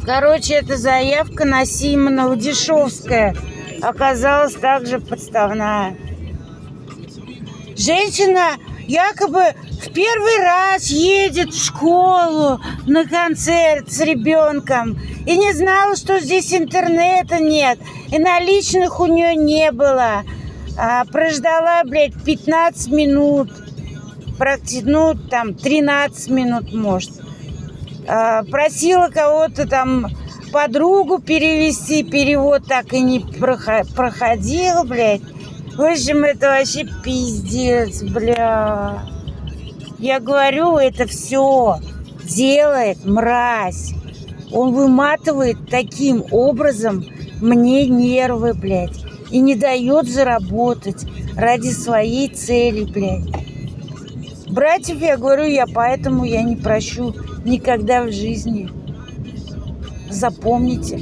Короче, эта заявка на Симонова дешевская оказалась также подставная. Женщина якобы в первый раз едет в школу на концерт с ребенком и не знала, что здесь интернета нет, и наличных у нее не было. Прождала, 15 минут, практически, там 13 минут, может. Просила кого-то там, подругу перевести, перевод так и не проходил, В общем, это вообще пиздец, бля. Я говорю, это все делает мразь. Он выматывает таким образом мне нервы, и не дает заработать ради своей цели, Братьев, я говорю, поэтому я не прощу никогда в жизни. Запомните.